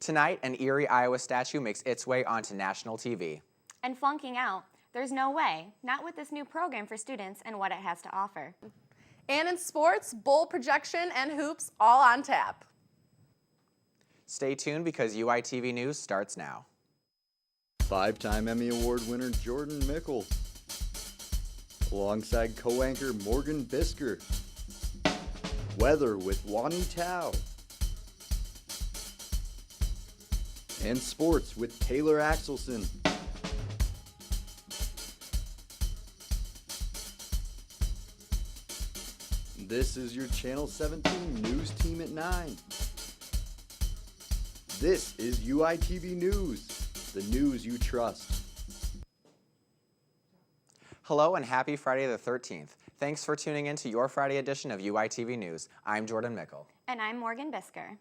Tonight, an Erie, Iowa statue makes its way onto national TV. And flunking out, there's no way, not with this new program for students and what it has to offer. And in sports, bowl projection and hoops all on tap. Stay tuned because UITV News starts now. Five-time Emmy Award winner Jordan Mickle, alongside co-anchor Morgan Bisker. Weather with Wani Tao. And sports with Taylor Axelson. This is your Channel 17 news team at 9. This is UITV News, the news you trust. Hello and happy Friday the 13th. Thanks for tuning in to your Friday edition of UITV News. I'm Jordan Mickle. And I'm Morgan Bisker.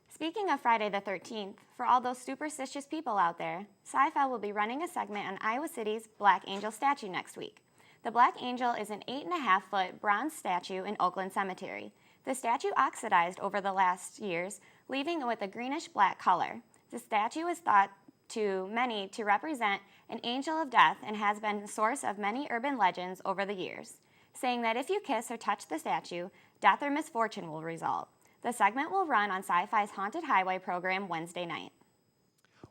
Speaking of Friday the 13th, for all those superstitious people out there, Sci-Fi will be running a segment on Iowa City's Black Angel statue next week. The Black Angel is an 8.5-foot bronze statue in Oakland Cemetery. The statue oxidized over the last years, leaving it with a greenish-black color. The statue is thought to many to represent an angel of death and has been the source of many urban legends over the years, saying that if you kiss or touch the statue, death or misfortune will result. The segment will run on Sci-Fi's Haunted Highway program Wednesday night.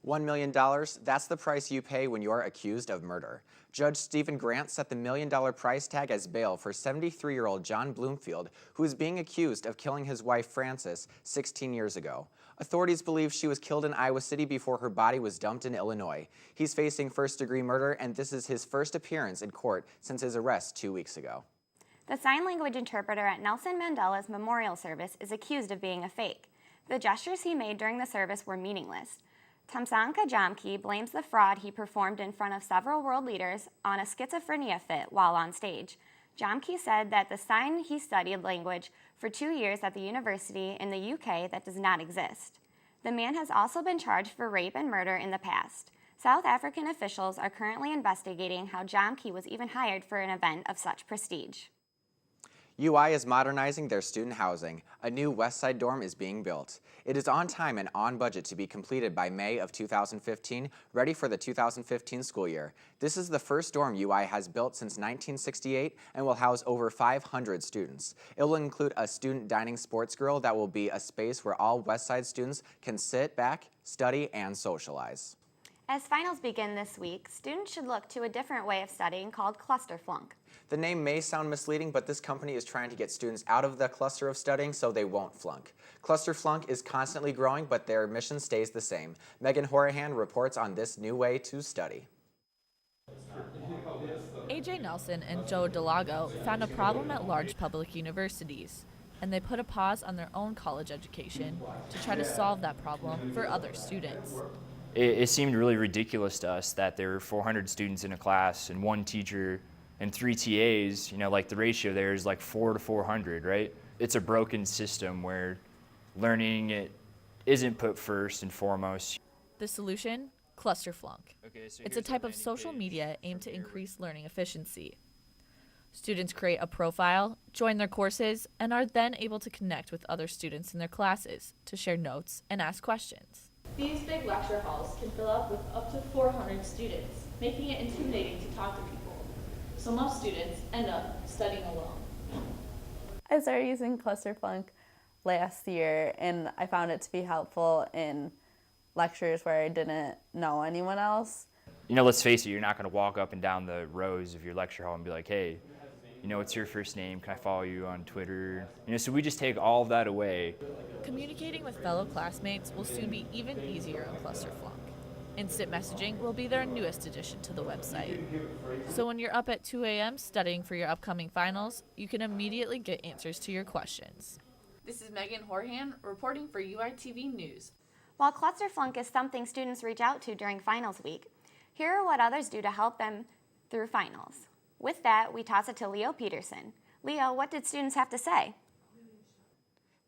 $1 million, that's the price you pay when you're accused of murder. Judge Stephen Grant set the $1 million price tag as bail for 73-year-old John Bloomfield, who is being accused of killing his wife Frances 16 years ago. Authorities believe she was killed in Iowa City before her body was dumped in Illinois. He's facing first-degree murder, and this is his first appearance in court since his arrest 2 weeks ago. The sign language interpreter at Nelson Mandela's memorial service is accused of being a fake. The gestures he made during the service were meaningless. Tamsanka Jamke blames the fraud he performed in front of several world leaders on a schizophrenia fit while on stage. Jamke said that the sign he studied language for 2 years at the university in the UK that does not exist. The man has also been charged for rape and murder in the past. South African officials are currently investigating how Jamke was even hired for an event of such prestige. UI is modernizing their student housing. A new West Side dorm is being built. It is on time and on budget to be completed by May of 2015, ready for the 2015 school year. This is the first dorm UI has built since 1968 and will house over 500 students. It will include a student dining sports grill that will be a space where all West Side students can sit back, study, and socialize. As finals begin this week, students should look to a different way of studying called cluster flunk. The name may sound misleading, but this company is trying to get students out of the cluster of studying so they won't flunk. Cluster flunk is constantly growing, but their mission stays the same. Megan Horahan reports on this new way to study. AJ Nelson and Joe Delago found a problem at large public universities, and they put a pause on their own college education to try to solve that problem for other students. It seemed really ridiculous to us that there were 400 students in a class and one teacher and 3 TAs, like the ratio there is like 4 to 400, right? It's a broken system where learning it isn't put first and foremost. The solution? Cluster flunk. It's a type of social media aimed to increase learning efficiency. Students create a profile, join their courses, and are then able to connect with other students in their classes to share notes and ask questions. These big lecture halls can fill up with up to 400 students, making it intimidating to talk to people. So most students end up studying alone. I started using cluster flunk last year, and I found it to be helpful in lectures where I didn't know anyone else. Let's face it, you're not going to walk up and down the rows of your lecture hall and be like, hey, what's your first name? Can I follow you on Twitter? So we just take all of that away. Communicating with fellow classmates will soon be even easier on cluster flunk. Instant messaging will be their newest addition to the website. So when you're up at 2 a.m. studying for your upcoming finals, you can immediately get answers to your questions. This is Megan Horahan reporting for UITV News. While cluster flunk is something students reach out to during finals week, here are what others do to help them through finals. With that, we toss it to Leo Peterson. Leo, what did students have to say?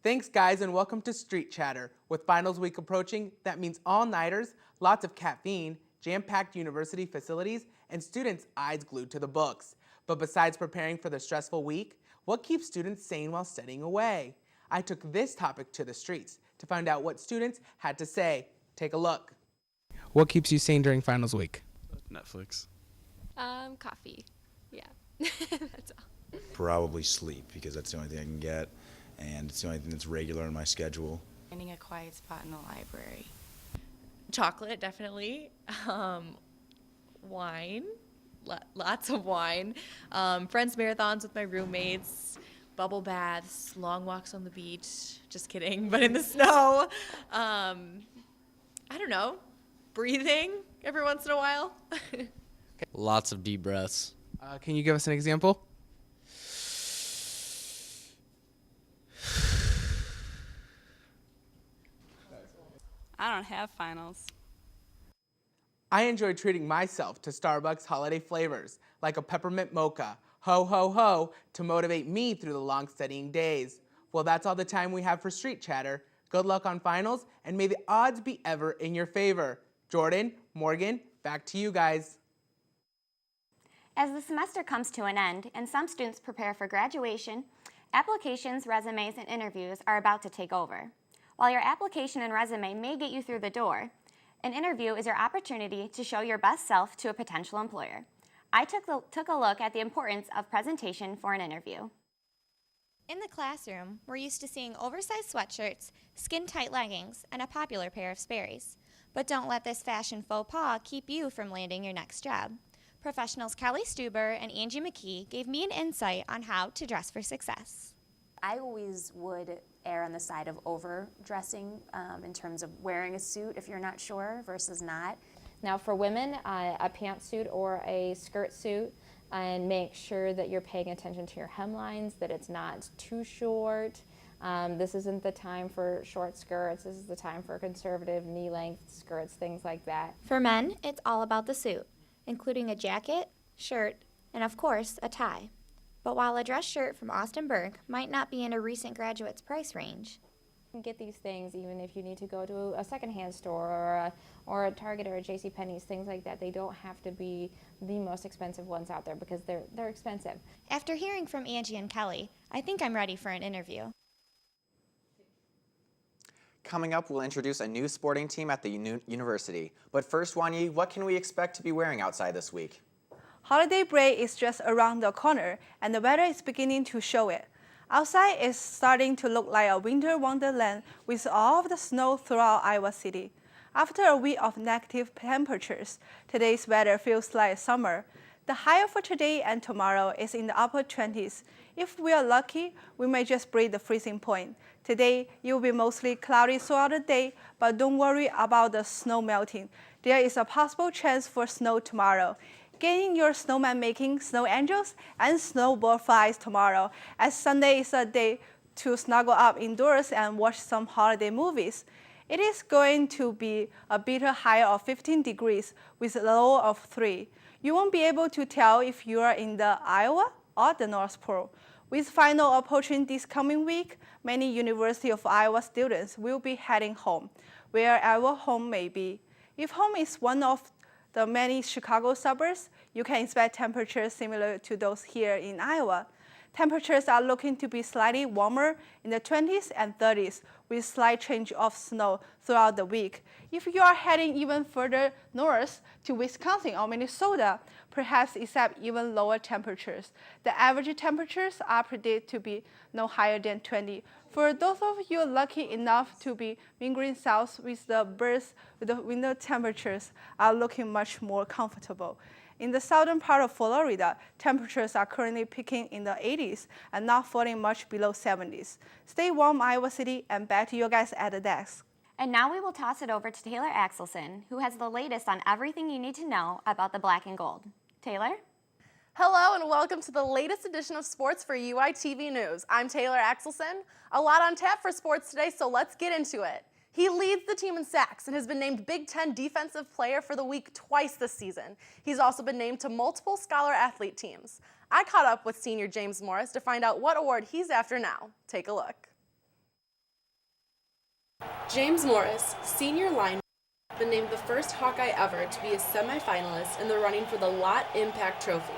Thanks, guys, and welcome to Street Chatter. With finals week approaching, that means all-nighters, lots of caffeine, jam-packed university facilities, and students' eyes glued to the books. But besides preparing for the stressful week, what keeps students sane while studying away? I took this topic to the streets to find out what students had to say. Take a look. What keeps you sane during finals week? Netflix. Coffee. Yeah, that's all. Probably sleep, because that's the only thing I can get, and it's the only thing that's regular in my schedule. Finding a quiet spot in the library. Chocolate, definitely. Wine, lots of wine. Friends marathons with my roommates. Bubble baths, long walks on the beach. Just kidding, but in the snow. I don't know. Breathing every once in a while. Lots of deep breaths. Can you give us an example? I don't have finals. I enjoy treating myself to Starbucks holiday flavors, like a peppermint mocha, ho ho ho, to motivate me through the long studying days. Well, that's all the time we have for Street Chatter. Good luck on finals, and may the odds be ever in your favor. Jordan, Morgan, back to you guys. As the semester comes to an end and some students prepare for graduation, applications, resumes, and interviews are about to take over. While your application and resume may get you through the door, an interview is your opportunity to show your best self to a potential employer. I took a look at the importance of presentation for an interview. In the classroom, we're used to seeing oversized sweatshirts, skin-tight leggings, and a popular pair of Sperry's. But don't let this fashion faux pas keep you from landing your next job. Professionals Kelly Stuber and Angie McKee gave me an insight on how to dress for success. I always would err on the side of overdressing in terms of wearing a suit if you're not sure versus not. Now for women, a pantsuit or a skirt suit, and make sure that you're paying attention to your hemlines, that it's not too short. This isn't the time for short skirts. This is the time for conservative knee-length skirts, things like that. For men, it's all about the suit, including a jacket, shirt, and of course, a tie. But while a dress shirt from Austin Berg might not be in a recent graduate's price range, You can get these things even if you need to go to a secondhand store or a Target or a JCPenney's, things like that. They don't have to be the most expensive ones out there because they're expensive. After hearing from Angie and Kelly, I think I'm ready for an interview. Coming up, we'll introduce a new sporting team at the university. But first, Wanyi, what can we expect to be wearing outside this week? Holiday break is just around the corner, and the weather is beginning to show it. Outside is starting to look like a winter wonderland with all of the snow throughout Iowa City. After a week of negative temperatures, today's weather feels like summer. The high for today and tomorrow is in the upper 20s. If we are lucky, we may just break the freezing point. Today, it will be mostly cloudy throughout the day, but don't worry about the snow melting. There is a possible chance for snow tomorrow. Get in your snowman making, snow angels, and snowball fights tomorrow, as Sunday is a day to snuggle up indoors and watch some holiday movies. It is going to be a bitter high of 15 degrees with a low of 3. You won't be able to tell if you are in the Iowa or the North Pole. With final approaching this coming week, many University of Iowa students will be heading home, wherever home may be. If home is one of the many Chicago suburbs, you can expect temperatures similar to those here in Iowa. Temperatures are looking to be slightly warmer in the 20s and 30s with slight change of snow throughout the week. If you are heading even further north to Wisconsin or Minnesota, perhaps expect even lower temperatures. The average temperatures are predicted to be no higher than 20. For those of you lucky enough to be mingling south with the birds, the winter temperatures are looking much more comfortable. In the southern part of Florida, temperatures are currently peaking in the 80s and not falling much below 70s. Stay warm, Iowa City, and back to you guys at the desk. And now we will toss it over to Taylor Axelson, who has the latest on everything you need to know about the black and gold. Taylor? Hello and welcome to the latest edition of Sports for UITV News. I'm Taylor Axelson. A lot on tap for sports today, so let's get into it. He leads the team in sacks and has been named Big Ten Defensive Player for the Week twice this season. He's also been named to multiple Scholar Athlete teams. I caught up with senior James Morris to find out what award he's after now. Take a look. James Morris, senior lineman, been named the first Hawkeye ever to be a semifinalist in the running for the Lott Impact Trophy.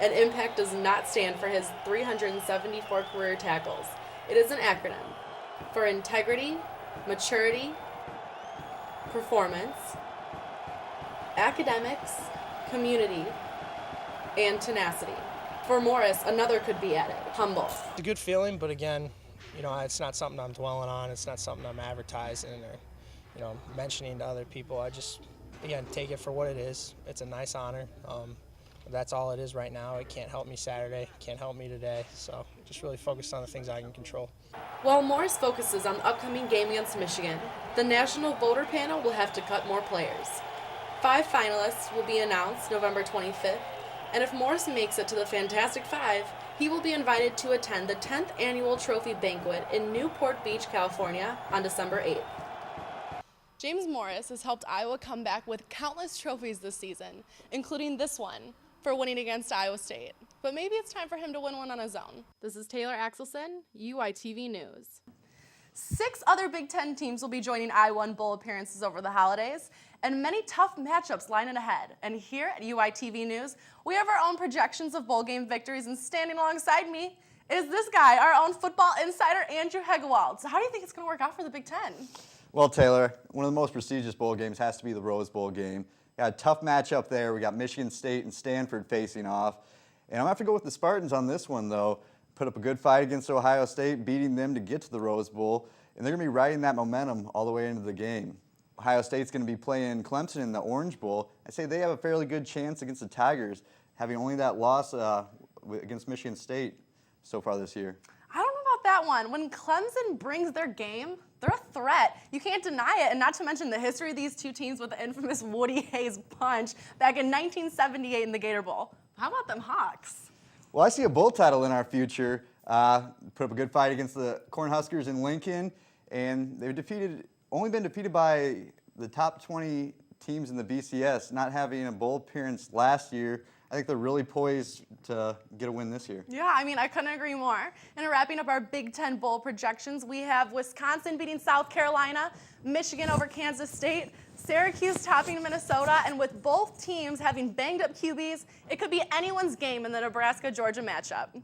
And Impact does not stand for his 374 career tackles. It is an acronym for integrity, maturity, performance, academics, community, and tenacity. For Morris, another could be added, humble. It's a good feeling, but again, it's not something I'm dwelling on. It's not something I'm advertising or, mentioning to other people. I just, again, take it for what it is. It's a nice honor. That's all it is right now. It can't help me Saturday, can't help me today. So just really focused on the things I can control. While Morris focuses on the upcoming game against Michigan, the national voter panel will have to cut more players. 5 finalists will be announced November 25th, and if Morris makes it to the Fantastic Five, he will be invited to attend the 10th annual trophy banquet in Newport Beach, California on December 8th. James Morris has helped Iowa come back with countless trophies this season, including this one for winning against Iowa State. But maybe it's time for him to win one on his own. This is Taylor Axelson, UITV News. 6 other Big Ten teams will be joining Iowa in bowl appearances over the holidays, and many tough matchups lining ahead. And here at UITV News, we have our own projections of bowl game victories, and standing alongside me is this guy, our own football insider, Andrew Hegewald. So how do you think it's going to work out for the Big Ten? Well, Taylor, one of the most prestigious bowl games has to be the Rose Bowl game. Got a tough matchup there. We got Michigan State and Stanford facing off. And I'm going to have to go with the Spartans on this one, though. Put up a good fight against Ohio State, beating them to get to the Rose Bowl. And they're going to be riding that momentum all the way into the game. Ohio State's going to be playing Clemson in the Orange Bowl. I say they have a fairly good chance against the Tigers, having only that loss against Michigan State so far this year. I don't know about that one. When Clemson brings their game, they're a threat. You can't deny it, and not to mention the history of these two teams with the infamous Woody Hayes punch back in 1978 in the Gator Bowl. How about them Hawks? Well, I see a bowl title in our future. Put up a good fight against the Cornhuskers in Lincoln, and they've only been defeated by the top 20 teams in the BCS, not having a bowl appearance last year. I think they're really poised to get a win this year. Yeah, I couldn't agree more. And wrapping up our Big Ten bowl projections, we have Wisconsin beating South Carolina, Michigan over Kansas State, Syracuse topping Minnesota, and with both teams having banged up QBs, it could be anyone's game in the Nebraska-Georgia matchup.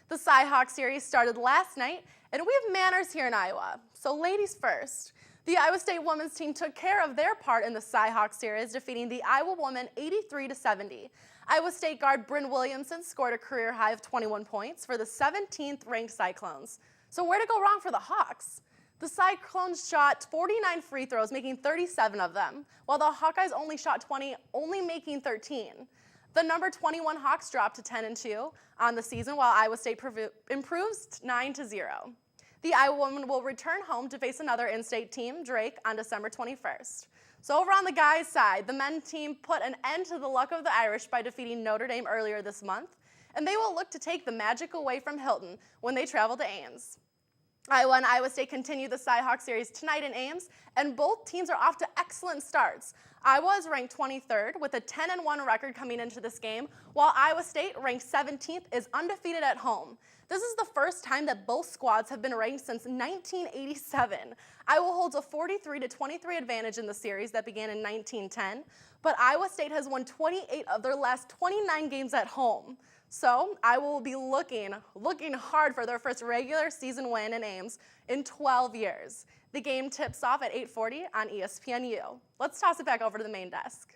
The Cy-Hawk series started last night, and we have manners here in Iowa. So ladies first. The Iowa State women's team took care of their part in the Cy-Hawk series, defeating the Iowa women 83-70. Iowa State guard Bryn Williamson scored a career high of 21 points for the 17th ranked Cyclones. So where to go wrong for the Hawks? The Cyclones shot 49 free throws, making 37 of them, while the Hawkeyes only shot 20, only making 13. The number 21 Hawks dropped to 10-2 on the season, while Iowa State improves 9-0. The Iowa women will return home to face another in-state team, Drake, on December 21st. So over on the guys' side, the men's team put an end to the luck of the Irish by defeating Notre Dame earlier this month, and they will look to take the magic away from Hilton when they travel to Ames. Iowa and Iowa State continue the Cy-Hawk series tonight in Ames, and both teams are off to excellent starts. Iowa is ranked 23rd with a 10-1 record coming into this game, while Iowa State, ranked 17th, is undefeated at home. This is the first time that both squads have been ranked since 1987. Iowa holds a 43-23 advantage in the series that began in 1910, but Iowa State has won 28 of their last 29 games at home. So Iowa will be looking hard for their first regular season win in Ames in 12 years. The game tips off at 8:40 on ESPNU. Let's toss it back over to the main desk.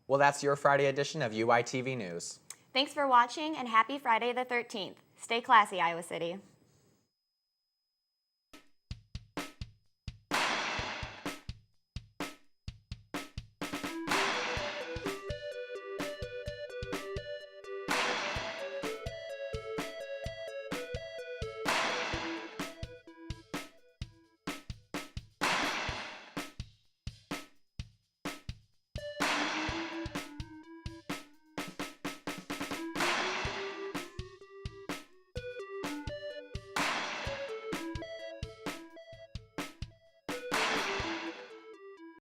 Well, that's your Friday edition of UITV News. Thanks for watching, and happy Friday the 13th. Stay classy, Iowa City.